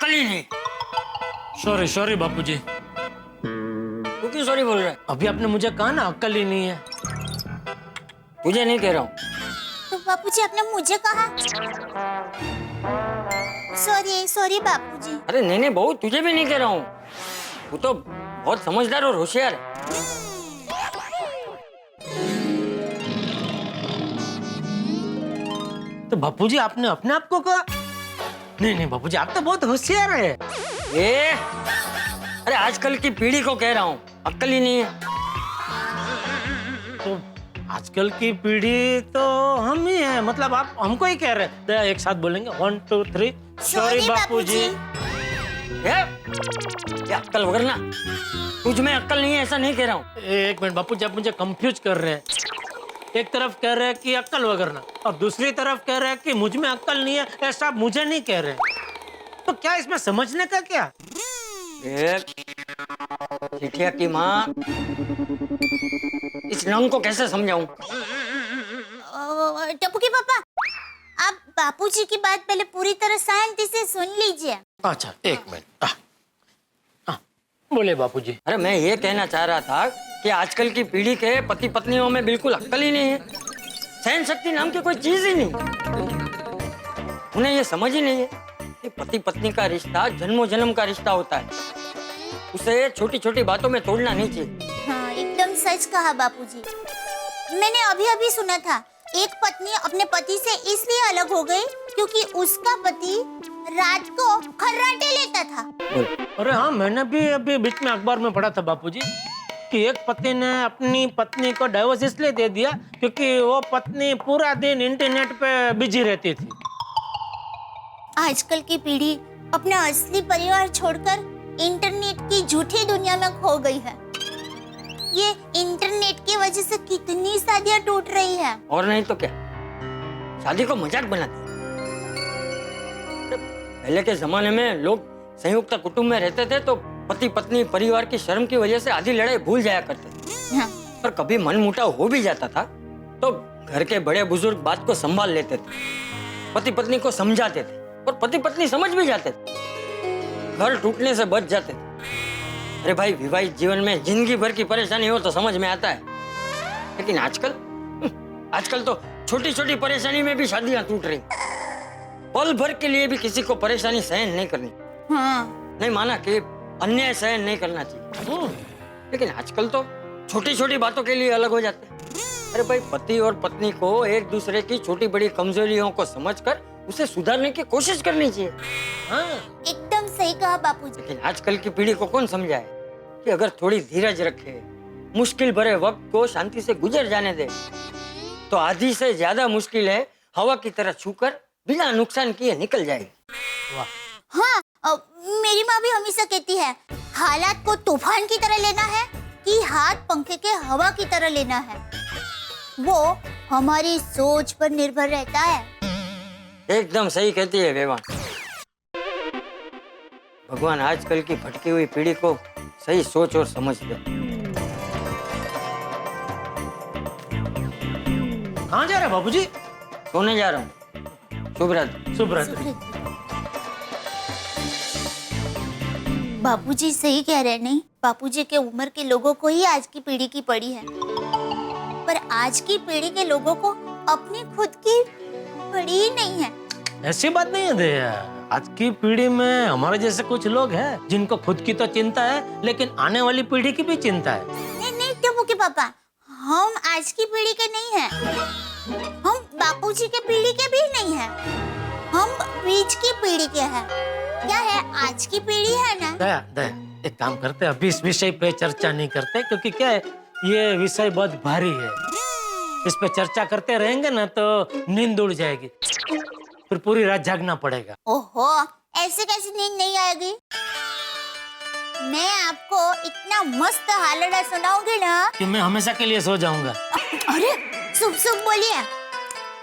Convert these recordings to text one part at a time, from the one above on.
अक्ल ही नहीं। Sorry sorry बापूजी। तू क्यों सॉरी बोल रहा है? अभी आपने मुझे कहा ना अक्ल ही नहीं है। तुझे नहीं कह रहा हूँ। तो बापूजी आपने मुझे कहा। सॉरी सॉरी बापूजी। अरे नहीं बहू, तुझे भी नहीं कह रहा हूँ। तू तो बहुत समझदार और होशियार है। तो बापूजी आपने अपने आप को कहा? नहीं नहीं बापूजी, आप तो बहुत होशियार है। अरे आजकल की पीढ़ी को कह रहा हूँ, अक्ल ही नहीं है। तो आजकल की पीढ़ी तो हम ही हैं, मतलब आप हमको ही कह रहे हैं। तो एक साथ बोलेंगे 1 2 3 सॉरी बापूजी। ये अक्ल वगैरह ना, तुझ में अक्ल नहीं है ऐसा नहीं कह रहा हूँ। एक मिनट बापूजी, आप मुझे कंफ्यूज कर रहे हैं। एक तरफ कह रहे हैं कि अक्ल वगैरह ना, और दूसरी तरफ कह रहे हैं कि मुझ में अक्ल नहीं है, ऐसा आप मुझे नहीं कह रहे। तो क्या इसमें समझने का क्या? चिठिया की माँ, इस नंग को कैसे समझाऊं? टप्पू के पापा, आप बापूजी की बात पहले पूरी तरह शांति से सुन लीजिए। अच्छा एक मिनट, बोले बापूजी। अरे मैं ये कहना चाह रहा था कि आजकल की पीढ़ी के पति पत्नियों में बिल्कुल अक्ल ही नहीं है। सहन शक्ति नाम की कोई चीज ही नहीं। उन्हें ये समझ ही नहीं है कि पति पत्नी का रिश्ता जन्मों जन्म का रिश्ता होता है। उसे छोटी छोटी बातों में तोड़ना नहीं चाहिए। हाँ, एकदम सच कहा बापूजी। मैंने अभी अभी सुना था, एक पत्नी अपने पति से इसलिए अलग हो गई क्योंकि उसका पति रात को खर्राटे लेता था। अरे हाँ, मैंने भी अभी बीच में अखबार में पढ़ा था बापूजी कि एक पति ने अपनी पत्नी को डाइवोर्स इसलिए दे दिया क्योंकि वो पत्नी पूरा दिन इंटरनेट पे बिजी रहती थी। आजकल की पीढ़ी अपना असली परिवार छोड़कर इंटरनेट की झूठी दुनिया में खो गई है। ये इंटरनेट की वजह से कितनी शादियां टूट रही है। और नहीं तो क्या, शादी को मजाक बनाते। पहले के जमाने में लोग संयुक्त कुटुंब में रहते थे तो पति पत्नी परिवार की शर्म की वजह से आधी लड़ाई भूल जाया करते थे। हाँ। पर कभी मनमुटाव हो भी जाता था तो घर के बड़े बुजुर्ग बात को संभाल लेते थे, पति पत्नी को समझाते थे और पति पत्नी समझ भी जाते थे, घर टूटने से बच जाते थे। अरे भाई, विवाहित जीवन में जिंदगी भर की परेशानी हो तो समझ में आता है, लेकिन आजकल तो छोटी छोटी परेशानी में भी शादियां टूट रही। पल भर के लिए भी किसी को परेशानी सहन नहीं करनी। हाँ। नहीं माना कि अन्याय सहन नहीं करना चाहिए, लेकिन आजकल तो छोटी छोटी बातों के लिए अलग हो जाते हैं। अरे भाई, पति और पत्नी को एक दूसरे की छोटी बड़ी कमजोरियों को समझकर उसे सुधारने की कोशिश करनी चाहिए। हाँ। एकदम सही कहा बापूजी। लेकिन आजकल की पीढ़ी को कौन समझाए कि अगर थोड़ी धीरज रखे, मुश्किल भरे वक्त को शांति से गुजर जाने दे, तो आधी से ज्यादा मुश्किलें हवा की तरह छूकर बिना नुकसान किए निकल जाएगी। हाँ, मेरी माँ भी हमेशा कहती है, हालात को तूफान की तरह लेना है कि हाथ पंखे के हवा की तरह लेना है, वो हमारी सोच पर निर्भर रहता है। एकदम सही कहती है वेवान। भगवान आजकल की भटकी हुई पीढ़ी को सही सोच और समझ दे। कहाँ जा रहे हैं बापूजी? सोने जा रहा हूँ। शुभ रात्रि। शुभ रात्रि। बापूजी सही कह रहे नहीं, बापूजी के उम्र के लोगों को ही आज की पीढ़ी की पड़ी है, पर आज की पीढ़ी के लोगों को अपनी खुद की पड़ी ही नहीं है। ऐसी बात नहीं है दे, आज की पीढ़ी में हमारे जैसे कुछ लोग हैं जिनको खुद की तो चिंता है, लेकिन आने वाली पीढ़ी की भी चिंता है। नहीं टप्पू के पापा, हम आज की पीढ़ी के नहीं हैं, हम बापूजी के पीढ़ी के भी नहीं हैं, हम बीच की पीढ़ी के हैं। क्या है, आज की पीढ़ी है ना। दया दया, एक काम करते हैं, अभी इस विषय पे चर्चा नहीं करते, क्योंकि क्या है, ये विषय बहुत भारी है। इस पे चर्चा करते रहेंगे ना तो नींद उड़ जाएगी, फिर पूरी रात जागना पड़ेगा। ओहो, ऐसे कैसे नींद नहीं आएगी? मैं आपको इतना मस्त हालड़ा सुनाऊंगी ना कि मैं हमेशा के लिए सो जाऊंगा। अरे शुभ शुभ बोलिए।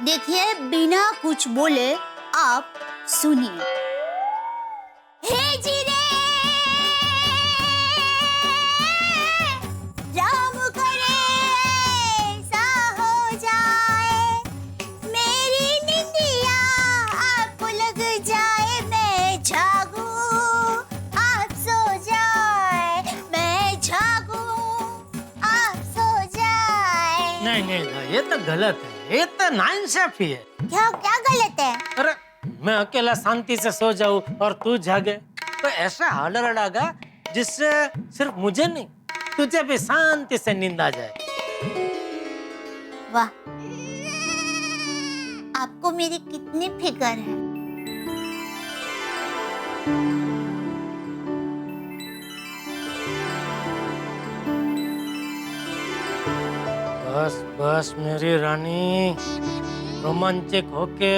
देखिए, बिना कुछ बोले आप सुनिए। हे जीरे, राम करे ऐसा हो जाए, मेरी निंदिया आपको लग जाए, मैं जागूं नहीं नहीं नहीं, ये तो गलत है, ये तो नाइंसाफी है। क्या क्या गलत है? अरे मैं अकेला शांति से सो जाऊं और तू जागे, तो ऐसा हाल रड़ागा जिससे सिर्फ मुझे नहीं तुझे भी शांति से नींद आ जाए। वाह, आपको मेरी कितनी फिक्र है। बस बस मेरी रानी, रोमांचक होके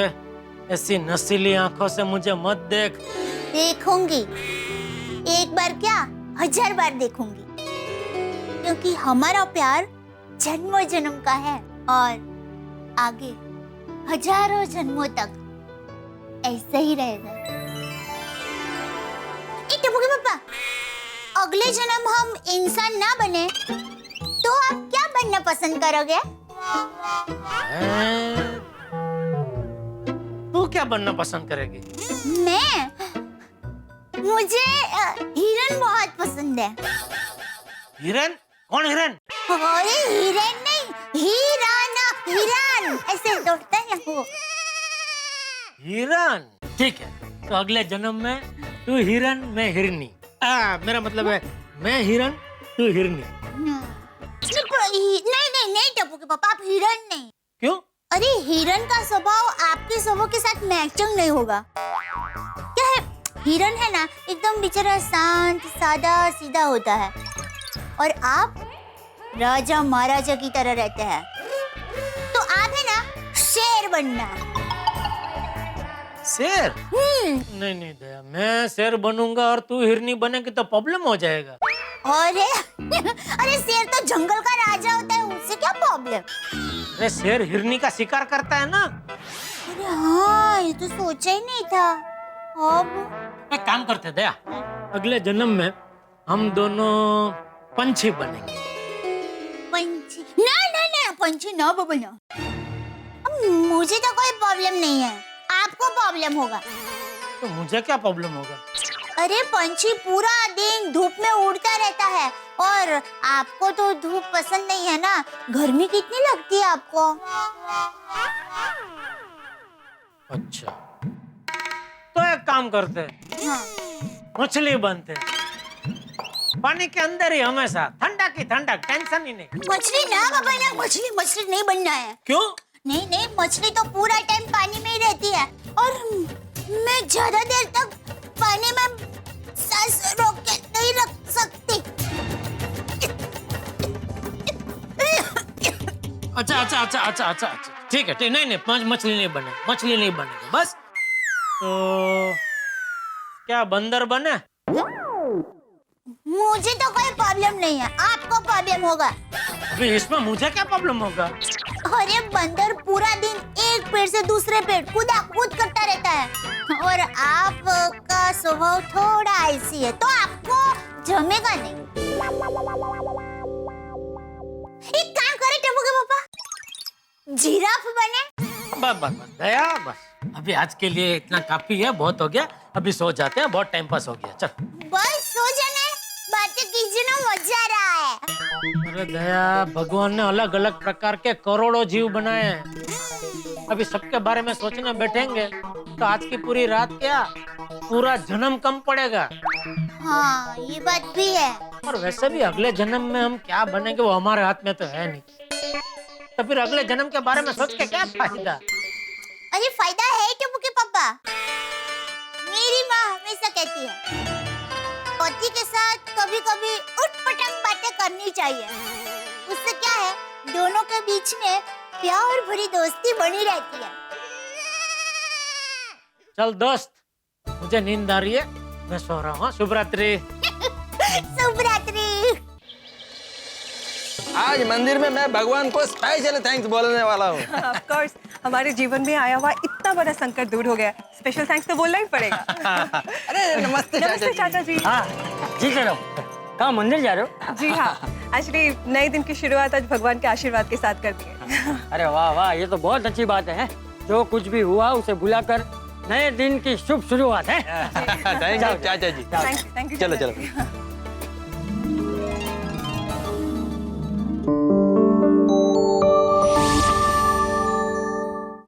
ऐसी नशीली आंखों से मुझे मत देख। देखूंगी, एक बार क्या 1000 बार देखूंगी, क्योंकि हमारा प्यार जन्मों जन्म का है और आगे हजारों जन्मों तक ऐसे ही रहेगा। टप्पू के पापा, अगले जन्म हम इंसान ना बने तो आप क्या बनना पसंद करोगे? तू क्या बनना पसंद करेगी? मैं, मुझे हिरन बहुत पसंद है। हिरन? कौन हिरन? अरे हिरन नहीं, हीराना, हिरन ऐसे दौड़ता है ना वो। हिरन? ठीक है, तो अगले जन्म में तू हिरन, मैं हिरनी। मेरा मतलब है मैं हिरन, तू हिरनी। नहीं नहीं टप्पू के पापा, आप हिरन नहीं। क्यों? अरे हिरन का स्वभाव आपके स्वभाव के साथ मैचिंग नहीं होगा। क्या है, हिरन है ना एकदम बेचारा शांत सादा सीधा होता है, और आप राजा महाराजा की तरह रहते हैं। तो आप है ना शेर बनना। शेर? नहीं नहीं दया, मैं शेर बनूंगा और तू हिरनी बनेगी तो प्रॉब्लम हो जाएगा। अरे अरे शेर तो जंगल का राजा होता है, उससे क्या प्रॉब्लम? अरे शेर हिरनी का शिकार करता है ना। अरे हाँ, ये तो सोचा ही नहीं था। अब एक काम करते दया, अगले जन्म में हम दोनों पंछी बनेंगे। पंछी? ना ना ना, पंछी ना बबलना। मुझे तो कोई प्रॉब्लम नहीं है, आपको प्रॉब्लम होगा। तो मुझे क्या प्रॉब्लम होगा? अरे पंछी पूरा दिन धूप में उड़ता रहता है, और आपको तो धूप पसंद नहीं है ना, गर्मी कितनी लगती है आपको। अच्छा, तो एक काम करते हैं, हाँ। मछली बनते हैं, पानी के अंदर ही हमेशा, ठंडक ही ठंडक, टेंशन ही नहीं। मछली ना बाबा ना, मछली मछली नहीं बनना है। क्यों? नहीं नहीं, मछली तो पूरा टाइम पानी में ही रहती है, और मैं ज्यादा देर तक पानी में सांस रोक के नहीं रख सकती। अच्छा, ठीक है, नहीं नहीं, मछली नहीं बने, मछली नहीं बनेगी बस। तो क्या बंदर बने? मुझे तो कोई प्रॉब्लम नहीं है, आपको प्रॉब्लम होगा। अभी इसमें मुझे क्या प्रॉब्लम होगा? अरे बंदर पूरा दिन एक पेड़ से दूसरे पेड़ कूदा कूद करता रहता है, और आपका स्वभाव थोड़ा ऐसी है, तो आपको जमेगा नहीं। एक काम करे टप्पू के पापा, जिराफ बने। बस दया, बस अभी आज के लिए इतना काफी है, बहुत हो गया, अभी सो जाते हैं, बहुत टाइम पास हो गया, चल। बस सो जाने, बातें कीजिए ना, मजा आ रहा है। अरे दया, भगवान ने अलग अलग प्रकार के करोड़ों जीव बनाए हैं, अभी सबके बारे में सोचने बैठेंगे तो आज की पूरी रात क्या, पूरा जन्म कम पड़ेगा। हाँ, ये बात भी है। और वैसे भी अगले जन्म में हम क्या बनेंगे वो हमारे हाथ में तो है नहीं, तो फिर अगले जन्म के बारे में सोच के क्या फायदा? अरे फायदा है टप्पू के पापा। मेरी माँ हमेशा कहती है, पति के साथ कभी कभी उटपटांग बातें करनी चाहिए, उससे क्या है, दोनों के बीच में प्यार भरी दोस्ती बनी रहती है। चल दोस्त, मुझे नींद आ रही है, मैं सो रहा हूँ, शुभ रात्रि। शुभ रात्रि। आज मंदिर में मैं भगवान को स्पेशल थैंक्स बोलने वाला हूँ। ऑफ कोर्स, हमारे जीवन में आया हुआ इतना बड़ा संकट दूर हो गया, स्पेशल थैंक्स तो बोलना ही पड़ेगा। अरे नमस्ते नमस्ते चाचा जी। हाँ जी चलो, कहाँ मंदिर जा रहे हो? जी हाँ, एक्चुअली नए दिन की शुरुआत आज भगवान के आशीर्वाद के साथ करती है। अरे वाह वाह, ये तो बहुत अच्छी बात है। जो कुछ भी हुआ उसे भुलाकर नए दिन की शुभ शुरुआत है। थैंक यू चाचा जी। थैंक यू चलो चाचा चलो। जी।